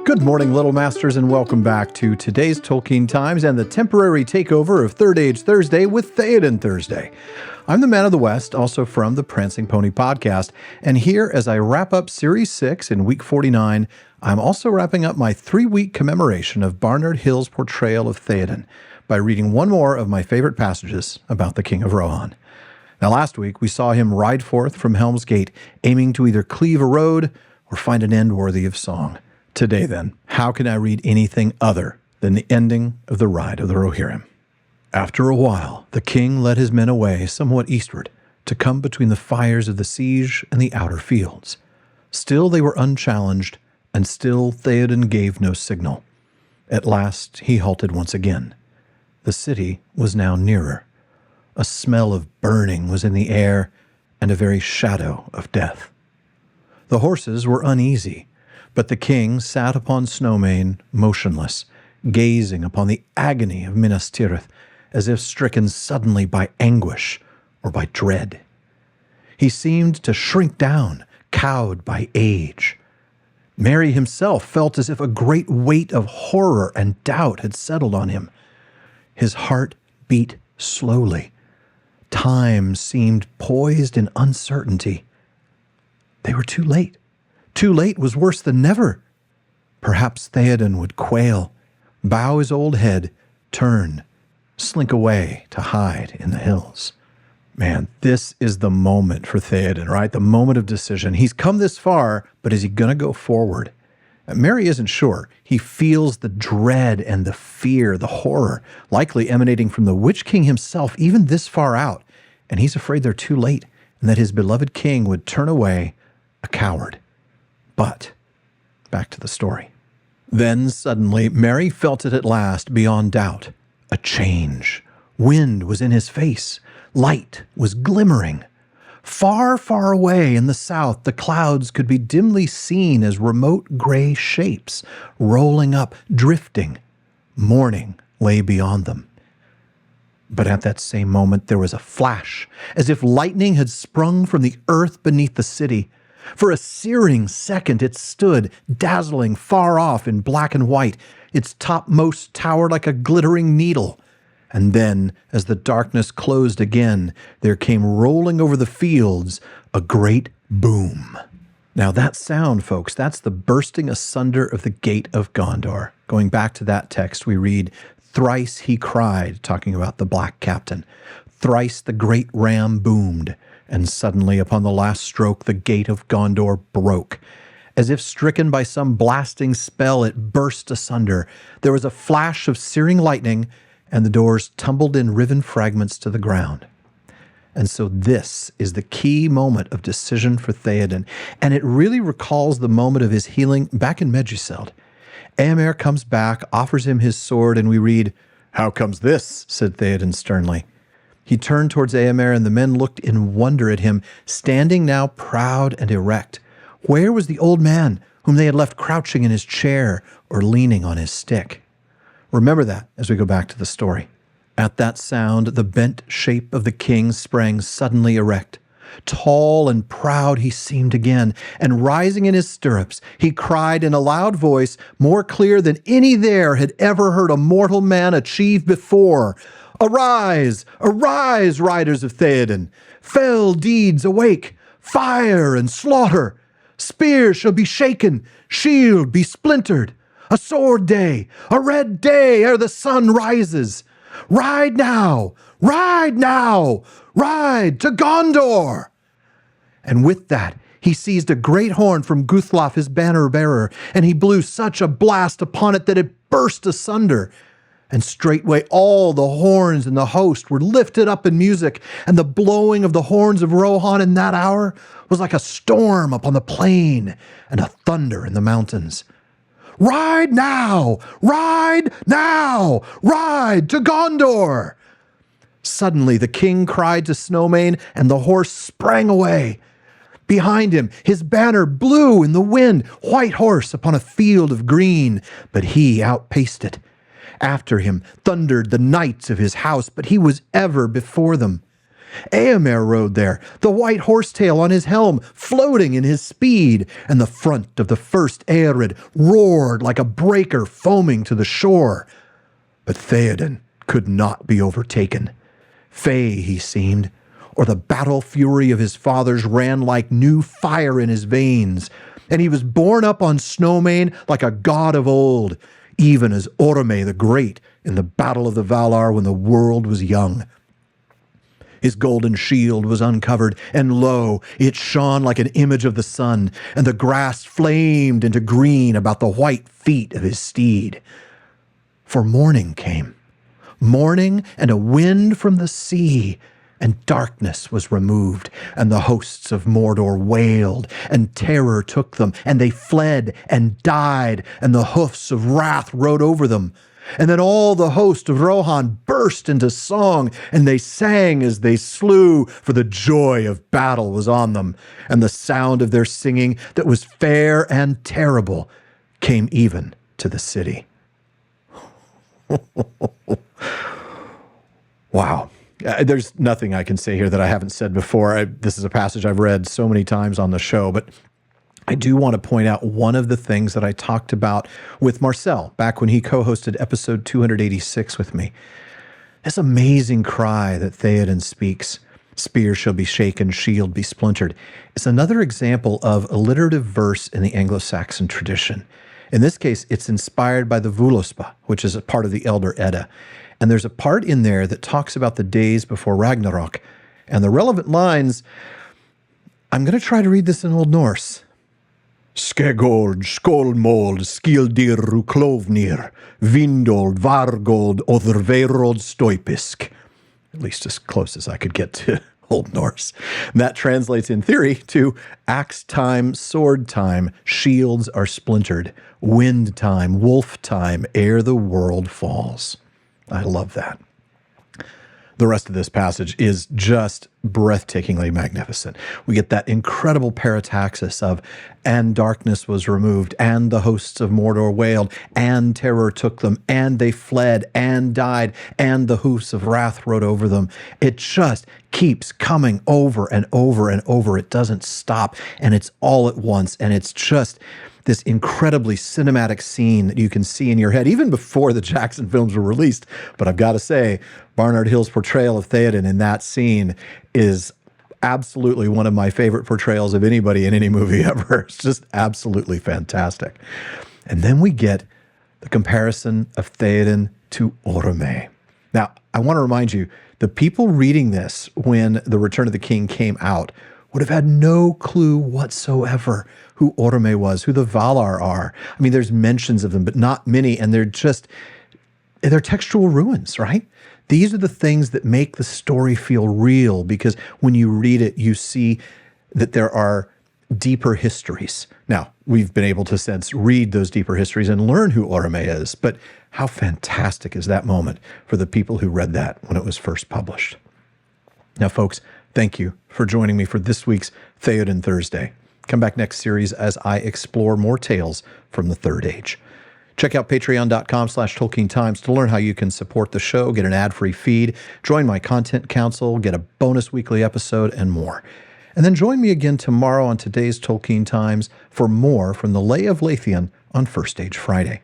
Good morning, Little Masters, and welcome back to today's Tolkien Times and the temporary takeover of Third Age Thursday with Théoden Thursday. I'm the Man of the West, also from the Prancing Pony podcast, and here as I wrap up Series 6 in week 49, I'm also wrapping up my 3-week commemoration of Barnard Hill's portrayal of Théoden by reading one more of my favorite passages about the King of Rohan. Now last week, we saw him ride forth from Helm's Gate, aiming to either cleave a road or find an end worthy of song. Today, then, how can I read anything other than the ending of the Ride of the Rohirrim? After a while, the king led his men away somewhat eastward to come between the fires of the siege and the outer fields. Still they were unchallenged, and still Théoden gave no signal. At last he halted once again. The city was now nearer. A smell of burning was in the air, and a very shadow of death. The horses were uneasy, but the king sat upon Snowmane, motionless, gazing upon the agony of Minas Tirith, as if stricken suddenly by anguish or by dread. He seemed to shrink down, cowed by age. Merry himself felt as if a great weight of horror and doubt had settled on him. His heart beat slowly. Time seemed poised in uncertainty. They were too late. Too late was worse than never. Perhaps Théoden would quail, bow his old head, turn, slink away to hide in the hills. Man, this is the moment for Théoden, right? The moment of decision. He's come this far, but is he going to go forward? Merry isn't sure. He feels the dread and the fear, the horror, likely emanating from the Witch King himself, even this far out. And he's afraid they're too late, and that his beloved king would turn away a coward. But back to the story. Then suddenly Merry felt it at last beyond doubt. A change. Wind was in his face. Light was glimmering. Far, far away in the south, the clouds could be dimly seen as remote gray shapes, rolling up, drifting. Morning lay beyond them. But at that same moment there was a flash, as if lightning had sprung from the earth beneath the city. For a searing second it stood, dazzling far off in black and white, its topmost tower like a glittering needle. And then, as the darkness closed again, there came rolling over the fields a great boom. Now that sound, folks, that's the bursting asunder of the gate of Gondor. Going back to that text, we read, "Thrice he cried," talking about the Black Captain. "Thrice the great ram boomed. And suddenly, upon the last stroke, the gate of Gondor broke. As if stricken by some blasting spell, it burst asunder. There was a flash of searing lightning, and the doors tumbled in riven fragments to the ground." And so this is the key moment of decision for Théoden, and it really recalls the moment of his healing back in Meduseld. Éomer comes back, offers him his sword, and we read, "How comes this?" said Théoden sternly. He turned towards Éomer, and the men looked in wonder at him, standing now proud and erect. Where was the old man whom they had left crouching in his chair or leaning on his stick? Remember that as we go back to the story. At that sound, the bent shape of the king sprang suddenly erect. Tall and proud he seemed again, and rising in his stirrups, he cried in a loud voice, more clear than any there had ever heard a mortal man achieve before, "Arise, arise, riders of Théoden! Fell deeds awake, fire and slaughter! Spear shall be shaken, shield be splintered! A sword day, a red day ere the sun rises! Ride now, ride now, ride to Gondor!" And with that, he seized a great horn from Guthlaf his banner-bearer, and he blew such a blast upon it that it burst asunder. And straightway all the horns in the host were lifted up in music, and the blowing of the horns of Rohan in that hour was like a storm upon the plain and a thunder in the mountains. "Ride now! Ride now! Ride to Gondor!" Suddenly the king cried to Snowmane, and the horse sprang away. Behind him his banner blew in the wind, white horse upon a field of green, but he outpaced it. After him thundered the knights of his house, but he was ever before them. Eomer rode there, the white horsetail on his helm floating in his speed, and the front of the first Eored roared like a breaker foaming to the shore. But Théoden could not be overtaken. Fey he seemed, or the battle fury of his fathers ran like new fire in his veins, and he was borne up on Snowmane like a god of old, even as Oromë the Great in the battle of the Valar when the world was young. His golden shield was uncovered, and lo, it shone like an image of the sun, and the grass flamed into green about the white feet of his steed. For morning came, morning and a wind from the sea, and darkness was removed, and the hosts of Mordor wailed, and terror took them, and they fled and died, and the hoofs of wrath rode over them. And then all the host of Rohan burst into song, and they sang as they slew, for the joy of battle was on them. And the sound of their singing that was fair and terrible came even to the city. Wow. There's nothing I can say here that I haven't said before. This is a passage I've read so many times on the show, but I do want to point out one of the things that I talked about with Marcel back when he co-hosted episode 286 with me. This amazing cry that Théoden speaks, "Spear shall be shaken, shield be splintered," is another example of alliterative verse in the Anglo-Saxon tradition. In this case, it's inspired by the Völuspá, which is a part of the Elder Edda. And there's a part in there that talks about the days before Ragnarok. And the relevant lines, I'm going to try to read this in Old Norse. Skegold, Skolmold, Skildir, Ruklovnir, Vindold, Vargold, Otherverold, Stoipisk. At least as close as I could get to Old Norse. And that translates in theory to axe time, sword time, shields are splintered, wind time, wolf time, ere the world falls. I love that. The rest of this passage is just breathtakingly magnificent. We get that incredible parataxis of, and darkness was removed, and the hosts of Mordor wailed, and terror took them, and they fled, and died, and the hoofs of wrath rode over them. It just keeps coming over and over and over. It doesn't stop, and it's all at once, and it's just this incredibly cinematic scene that you can see in your head, even before the Jackson films were released. But I've got to say, Barnard Hill's portrayal of Théoden in that scene is absolutely one of my favorite portrayals of anybody in any movie ever. It's just absolutely fantastic. And then we get the comparison of Théoden to Oromë. Now, I want to remind you, the people reading this when The Return of the King came out would have had no clue whatsoever who Oromë was, who the Valar are. I mean, there's mentions of them, but not many, and they're textual ruins, right? These are the things that make the story feel real, because when you read it, you see that there are deeper histories. Now, we've been able to since read those deeper histories and learn who Oromë is, but how fantastic is that moment for the people who read that when it was first published. Now, folks, thank you for joining me for this week's Théoden Thursday. Come back next series as I explore more tales from the Third Age. Check out patreon.com/Tolkien Times to learn how you can support the show, get an ad-free feed, join my content council, get a bonus weekly episode, and more. And then join me again tomorrow on today's Tolkien Times for more from the Lay of Leithian on First Age Friday.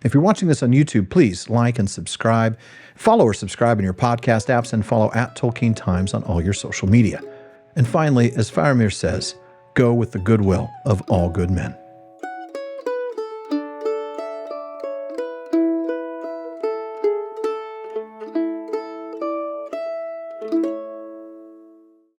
If you're watching this on YouTube, please like and subscribe. Follow or subscribe in your podcast apps, and follow @Tolkien Times on all your social media. And finally, as Faramir says, go with the goodwill of all good men.